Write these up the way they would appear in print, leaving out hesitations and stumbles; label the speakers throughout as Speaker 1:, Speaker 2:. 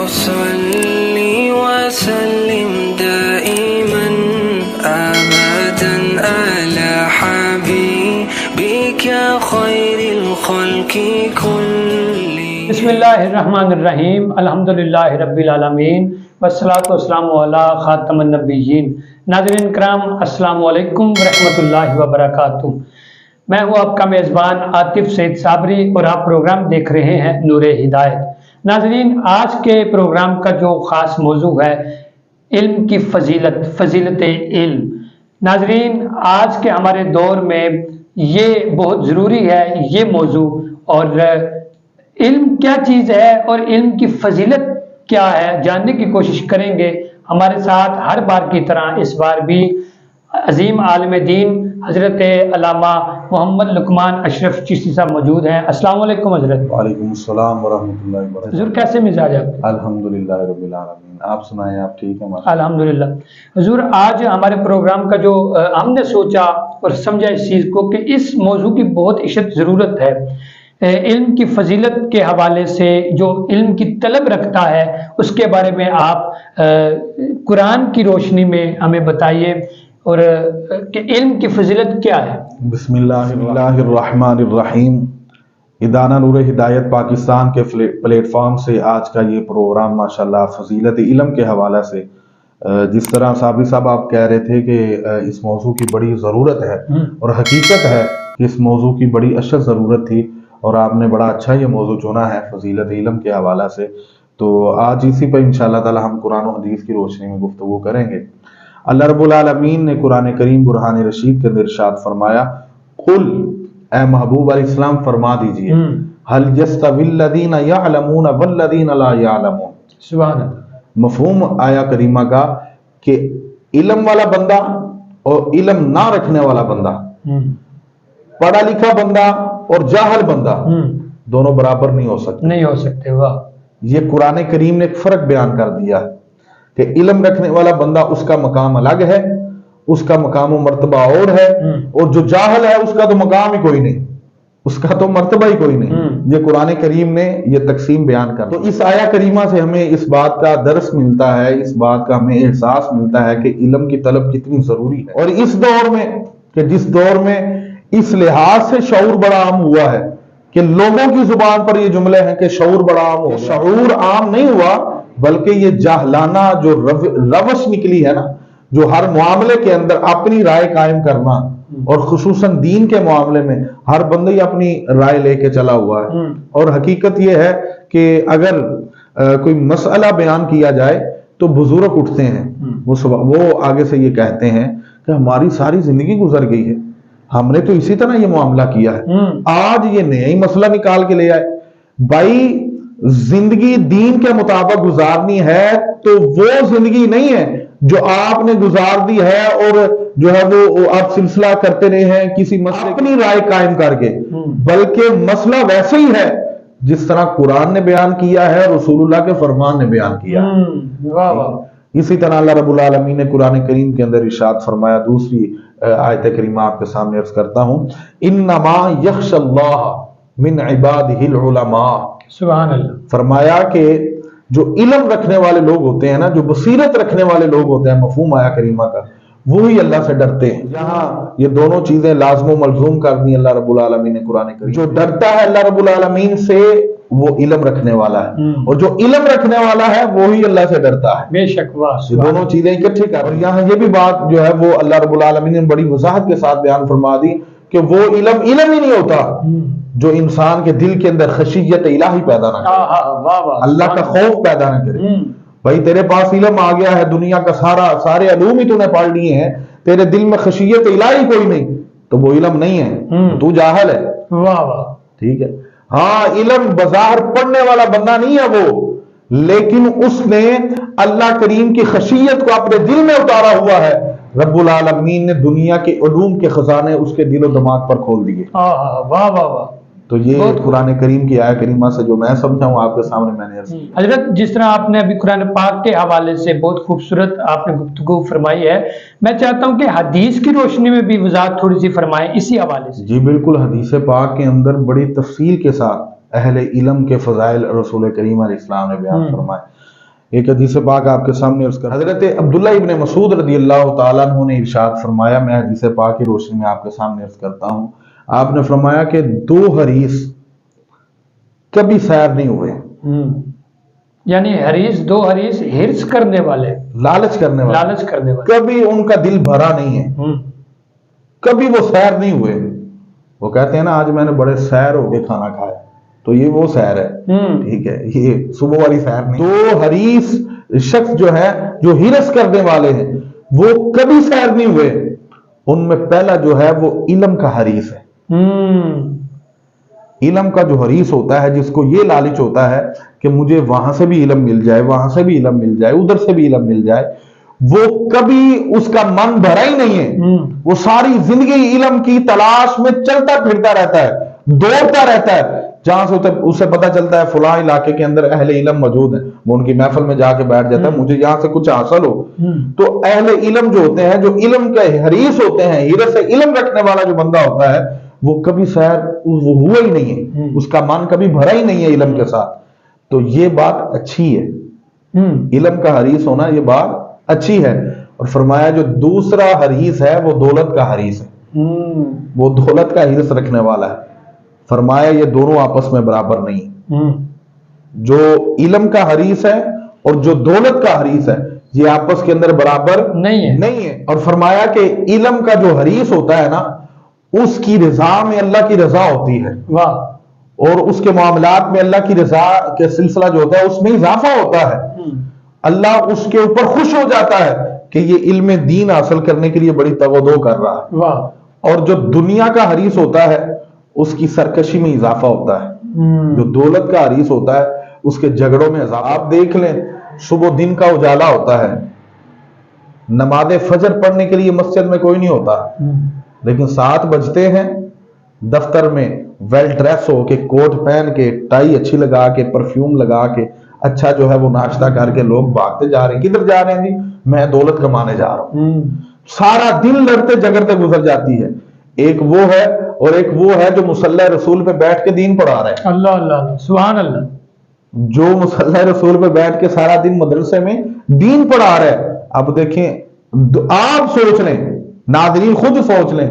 Speaker 1: وصلي وسلم دائما أبدا على حبيبك خير الخلق كلهم.
Speaker 2: بسم اللہ الرحمن الرحیم، الحمدللہ رب العالمین والصلاة والسلام علی خاتم النبیین. ناظرین کرام، السلام علیکم ورحمۃ اللہ وبرکاتہ. میں ہوں آپ کا میزبان عاطف سید صابری اور آپ پروگرام دیکھ رہے ہیں نور ہدایت. ناظرین، آج کے پروگرام کا جو خاص موضوع ہے علم کی فضیلت علم. ناظرین، آج کے ہمارے دور میں یہ بہت ضروری ہے یہ موضوع، اور علم کیا چیز ہے اور علم کی فضیلت کیا ہے جاننے کی کوشش کریں گے. ہمارے ساتھ ہر بار کی طرح اس بار بھی عظیم عالم دین حضرت علامہ محمد لقمان اشرف چشتی صاحب موجود ہیں. السلام علیکم حضرت.
Speaker 3: وعلیکم السلام ورحمۃ اللہ وبرکاتہ.
Speaker 2: حضور کیسے مزاج آپ؟
Speaker 3: الحمدللہ رب العالمین. آپ سنائیں، آپ ٹھیک ہیں؟
Speaker 2: الحمدللہ. حضور، آج ہمارے پروگرام کا جو ہم نے سوچا اور سمجھا اس چیز کو کہ اس موضوع کی بہت اشد ضرورت ہے. علم کی فضیلت کے حوالے سے جو علم کی طلب رکھتا ہے اس کے بارے میں آپ قرآن کی روشنی میں ہمیں بتائیے اور کہ علم کی فضیلت کیا ہے.
Speaker 3: بسم اللہ الرحمن الرحیم. ادارہ نور ہدایت پاکستان کے پلیٹ فارم سے آج کا یہ پروگرام ماشاءاللہ فضیلت علم کے حوالے سے، جس طرح صابری صاحب آپ کہہ رہے تھے کہ اس موضوع کی بڑی ضرورت ہے اور حقیقت ہے کہ اس موضوع کی بڑی اشد ضرورت تھی، اور آپ نے بڑا اچھا یہ موضوع چنا ہے فضیلت علم کے حوالے سے. تو آج اسی پر انشاءاللہ تعالی ہم قرآن و حدیث کی روشنی میں گفتگو کریں گے. اللہ رب العالمین نے قرآن کریم برہان رشید کے اندر ارشاد فرمایا، قل، اے محبوب علیہ السلام فرما دیجئے، هل يستوي الذين يعلمون والذين لا يعلمون.
Speaker 2: سبحان اللہ.
Speaker 3: مفہوم آیا کریمہ کا کہ علم والا بندہ اور علم نہ رکھنے والا بندہ، پڑھا لکھا بندہ اور جاہل بندہ دونوں برابر نہیں ہو سکتے.
Speaker 2: واہ.
Speaker 3: یہ قرآن کریم نے ایک فرق بیان کر دیا کہ علم رکھنے والا بندہ اس کا مقام الگ ہے، اس کا مقام و مرتبہ اور ہے، اور جو جاہل ہے اس کا تو مقام ہی کوئی نہیں، اس کا تو مرتبہ ہی کوئی نہیں. یہ قرآن کریم نے یہ تقسیم بیان کر. تو اس آیا کریمہ سے ہمیں اس بات کا درس ملتا ہے، اس بات کا ہمیں احساس ملتا ہے کہ علم کی طلب کتنی ضروری ہے. اور اس دور میں کہ جس دور میں اس لحاظ سے شعور بڑا عام ہوا ہے کہ لوگوں کی زبان پر یہ جملے ہیں کہ شعور بڑا عام ہو. شعور عام نہیں ہوا بلکہ یہ جاہلانہ جو روش نکلی ہے نا، جو ہر معاملے کے اندر اپنی رائے قائم کرنا، اور خصوصاً دین کے معاملے میں ہر بندہ ہی اپنی رائے لے کے چلا ہوا ہے. اور حقیقت یہ ہے کہ اگر کوئی مسئلہ بیان کیا جائے تو بزرگ اٹھتے ہیں، وہ آگے سے یہ کہتے ہیں کہ ہماری ساری زندگی گزر گئی ہے، ہم نے تو اسی طرح یہ معاملہ کیا ہے، آج یہ نیا ہی مسئلہ نکال کے لے آئے. بھائی، زندگی دین کے مطابق گزارنی ہے تو وہ زندگی نہیں ہے جو آپ نے گزار دی ہے اور جو ہے وہ آپ سلسلہ کرتے رہے ہیں کسی مسئلے اپنی رائے قائم کر کے، بلکہ مسئلہ ویسے ہی ہے جس طرح قرآن نے بیان کیا ہے، رسول اللہ کے فرمان نے بیان کیا ہے. اسی طرح اللہ رب العالمین نے قرآن کریم کے اندر ارشاد فرمایا، دوسری آیت کریمہ آپ کے سامنے عرض کرتا ہوں، انما یخش اللہ من عبادہ العلماء. سبحان اللہ. فرمایا کہ جو علم رکھنے والے لوگ ہوتے ہیں نا، جو بصیرت رکھنے والے لوگ ہوتے ہیں، مفہوم آیا کریمہ کا، وہی اللہ سے ڈرتے ہیں. جہاں یہ دونوں چیزیں لازم و ملزوم کر دی اللہ رب العالمین نے قرآن کریم. جو ڈرتا ہے اللہ رب العالمین سے وہ علم رکھنے والا ہے، اور جو علم رکھنے والا ہے وہی اللہ سے ڈرتا ہے. بے شک. یہ دونوں چیزیں اکٹھی کر. اور یہاں یہ بھی بات جو ہے وہ اللہ رب العالمین نے بڑی وضاحت کے ساتھ بیان فرما دی کہ وہ علم ہی نہیں ہوتا جو انسان کے دل کے اندر خشیت الہی پیدا نہ کرے، اللہ کا خوف پیدا نہ کرے. بھائی، تیرے پاس علم آ گیا ہے، دنیا کا سارے علوم ہی تو نے پڑھ لیے ہیں، تیرے دل میں خشیت الہی کوئی نہیں تو وہ علم نہیں ہے، تو جاہل ہے. ٹھیک ہے. ہاں، علم بظاہر پڑھنے والا بندہ نہیں ہے وہ، لیکن اس نے اللہ کریم کی خشیت کو اپنے دل میں اتارا ہوا ہے. رب العالمین نے دنیا کے علوم کے خزانے اس کے دل و دماغ پر کھول دیے. واہ واہ واہ. تو یہ قرآن کریم کی آیت کریمہ سے جو میں سمجھا ہوں آپ کے سامنے میں نے
Speaker 2: حضرت، جس طرح آپ نے ابھی قرآن پاک کے حوالے سے بہت خوبصورت آپ نے گفتگو فرمائی ہے، میں چاہتا ہوں کہ حدیث کی روشنی میں بھی وضاحت تھوڑی سی فرمائیں اسی حوالے سے.
Speaker 3: جی بالکل. حدیث پاک کے اندر بڑی تفصیل کے ساتھ اہل علم کے فضائل رسول کریم علیہ السلام نے بیان فرمائے. ایک حدیث پاک آپ کے سامنے عرض کر حضرت عبداللہ ابن مسعود رضی اللہ تعالیٰ عنہ نے ارشاد فرمایا، میں حدیث پاک کی روشنی میں آپ کے سامنے عرض کرتا ہوں، آپ نے فرمایا کہ 2 حریث کبھی سیر نہیں ہوئے،
Speaker 2: یعنی حریث 2 حریث ہرس کرنے والے،
Speaker 3: لالچ کرنے والے، کبھی ان کا دل بھرا نہیں ہے، کبھی وہ سیر نہیں ہوئے۔ وہ کہتے ہیں نا آج میں نے بڑے سیر ہو کے کھانا کھایا، تو یہ وہ سیر ہے، ٹھیک ہے، یہ صبح والی سیر نہیں۔ 2 حریث شخص جو ہے، جو ہرس کرنے والے ہیں، وہ کبھی سیر نہیں ہوئے۔ ان میں پہلا جو ہے وہ علم کا حریث ہے۔ علم کا جو حریث ہوتا ہے، جس کو یہ لالچ ہوتا ہے کہ مجھے وہاں سے بھی علم مل جائے، وہاں سے بھی علم مل جائے، ادھر سے بھی علم مل جائے، وہ کبھی اس کا من بھرا ہی نہیں ہے۔ وہ ساری زندگی علم کی تلاش میں چلتا پھرتا رہتا ہے، دوڑتا رہتا ہے، جہاں سے اسے پتا چلتا ہے فلاں علاقے کے اندر اہل علم موجود ہیں، وہ ان کی محفل میں جا کے بیٹھ جاتا ہے، مجھے یہاں سے کچھ حاصل ہو۔ تو اہل علم جو ہوتے ہیں، جو علم کے حریث ہوتے ہیں، ہرس علم رکھنے والا جو بندہ ہوتا ہے، وہ کبھی سیر وہ ہوا ہی نہیں ہے، اس کا من کبھی بھرا ہی نہیں ہے علم کے ساتھ۔ تو یہ بات اچھی ہے، علم کا حریث ہونا یہ بات اچھی ہے۔ اور فرمایا جو دوسرا حریث ہے وہ دولت کا حریث ہے، وہ دولت کا حرص رکھنے والا ہے۔ فرمایا یہ دونوں آپس میں برابر نہیں، جو علم کا حریث ہے اور جو دولت کا حریث ہے، یہ آپس کے اندر برابر نہیں ہے۔ اور فرمایا کہ علم کا جو حریث ہوتا ہے نا، اس کی رضا میں اللہ کی رضا ہوتی ہے، اور اس کے معاملات میں اللہ کی رضا کے سلسلہ جو ہوتا ہے اس میں اضافہ ہوتا ہے۔ اللہ اس کے اوپر خوش ہو جاتا ہے کہ یہ علم دین حاصل کرنے کے لیے بڑی تگودو کر رہا ہے۔ اور جو دنیا کا حریث ہوتا ہے اس کی سرکشی میں اضافہ ہوتا ہے، جو دولت کا حریث ہوتا ہے اس کے جھگڑوں میں اضافہ۔ آپ دیکھ لیں، صبح دن کا اجالا ہوتا ہے، نماز فجر پڑھنے کے لیے مسجد میں کوئی نہیں ہوتا، لیکن 7 بجتے ہیں، دفتر میں ویل ڈریس ہو کے، کوٹ پہن کے، ٹائی اچھی لگا کے، پرفیوم لگا کے، اچھا جو ہے وہ ناشتہ کر کے لوگ بھاگتے جا رہے ہیں۔ کدھر جا رہے ہیں جی؟ میں دولت کمانے جا رہا ہوں۔ سارا دن لڑتے جگڑتے گزر جاتی ہے۔ ایک وہ ہے اور ایک وہ ہے جو مصلی رسول پہ بیٹھ کے دین پڑھا رہا ہے۔
Speaker 2: اللہ اللہ، سبحان اللہ۔
Speaker 3: جو مصلی رسول پہ بیٹھ کے سارا دن مدرسے میں دین پڑھا رہا ہے۔ اب دیکھیں، آپ سوچ لیں، ناظرین خود سوچ لیں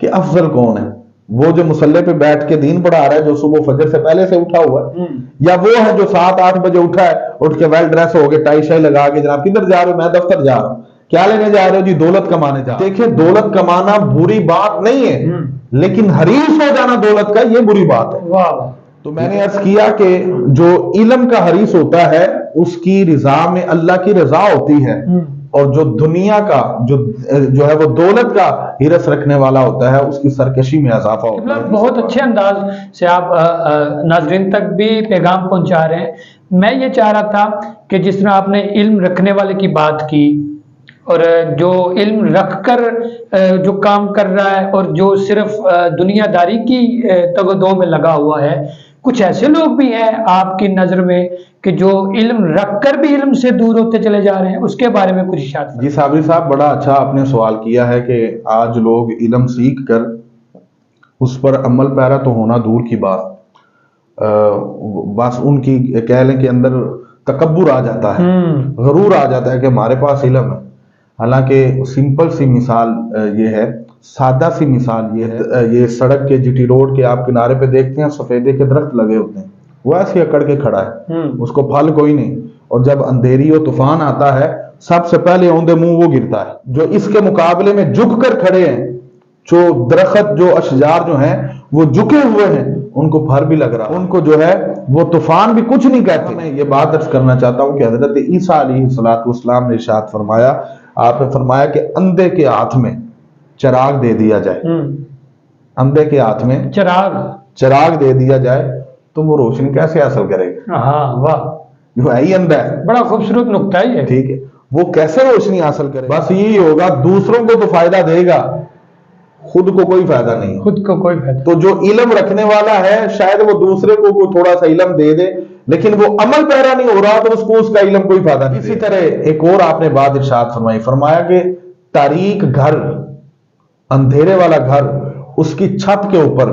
Speaker 3: کہ افضل کون ہے، وہ جو مصلی پہ بیٹھ کے دین پڑھا رہا ہے، جو صبح فجر سے پہلے سے اٹھا ہوا ہے، یا وہ ہے جو 7-8 بجے اٹھا ہے، اٹھ کے ویل ڈریس ہو کے، ٹائی شائی لگا کے، جناب کدھر جا رہے ہو؟ میں دفتر جا رہا ہوں۔ کیا لینے جا رہے ہو جی؟ دولت کمانے جا رہے ہو۔ دیکھیں، دولت کمانا بری بات نہیں ہے، لیکن حریص ہو جانا دولت کا یہ بری بات ہے۔ تو میں نے عرض کیا کہ جو علم کا حریص ہوتا ہے اس کی رضا میں اللہ کی رضا ہوتی ہے، اور جو دنیا کا جو ہے وہ دولت کا ہرس رکھنے والا ہوتا ہے اس کی سرکشی میں اضافہ ہوتا ہے۔
Speaker 2: بہت اچھے انداز سے آپ ناظرین تک بھی پیغام پہنچا رہے ہیں۔ میں یہ چاہ رہا تھا کہ جس طرح آپ نے علم رکھنے والے کی بات کی، اور جو علم رکھ کر جو کام کر رہا ہے اور جو صرف دنیا داری کی تگودو میں لگا ہوا ہے، کچھ ایسے لوگ بھی ہیں آپ کی نظر میں کہ جو علم رکھ کر بھی علم سے دور ہوتے چلے جا رہے ہیں، اس کے بارے میں کچھ اشارہ؟
Speaker 3: جی صابری صاحب، بڑا اچھا آپ نے سوال کیا ہے کہ آج لوگ علم سیکھ کر اس پر عمل پیرا تو ہونا دور کی بات، بس ان کی کہہ لیں کہ اندر تکبر آ جاتا ہے، غرور آ جاتا ہے کہ ہمارے پاس علم ہے۔ حالانکہ سمپل سی مثال یہ ہے، سادہ سی مثال یہ ہے، یہ سڑک کے جی ٹی روڈ کے آپ کنارے پہ دیکھتے ہیں سفیدے کے درخت لگے ہوتے ہیں، وہ ایسے اکڑ کے کھڑا ہے، اس کو پھل کوئی نہیں، اور جب اندھیری و طوفان آتا ہے سب سے پہلے اوندے منہ وہ گرتا ہے۔ جو اس کے مقابلے میں جھک کر کھڑے ہیں، جو درخت جو اشجار جو ہیں وہ جھکے ہوئے ہیں، ان کو پھل بھی لگ رہا، ان کو جو ہے وہ طوفان بھی کچھ نہیں کہتے۔ میں یہ بات عرض کرنا چاہتا ہوں کہ حضرت عیسیٰ علیہ السلام نے ارشاد فرمایا، آپ نے فرمایا کہ اندھے کے ہاتھ میں چراغ دے دیا جائے، اندھے کے ہاتھ میں چراغ دے دیا جائے تو وہ روشنی کیسے حاصل کرے گا؟
Speaker 2: ہاں واہ،
Speaker 3: جو ہے ہی اندھا ہے،
Speaker 2: بڑا خوبصورت نقطہ ہے یہ،
Speaker 3: ٹھیک ہے، وہ کیسے روشنی حاصل کرے گا؟ بس یہی ہوگا، دوسروں کو تو فائدہ دے گا، خود کو کوئی فائدہ نہیں،
Speaker 2: خود کو کوئی فائدہ۔
Speaker 3: تو جو علم رکھنے والا ہے شاید وہ دوسرے کو تھوڑا سا علم دے دے، لیکن وہ عمل پیرا نہیں ہو رہا تو اس کو اس کا علم کوئی فائدہ نہیں۔ اسی طرح ایک اور آپ نے بات ارشاد فرمائی، فرمایا کہ تاریک گھر، اندھیرے والا گھر، اس کی چھت کے اوپر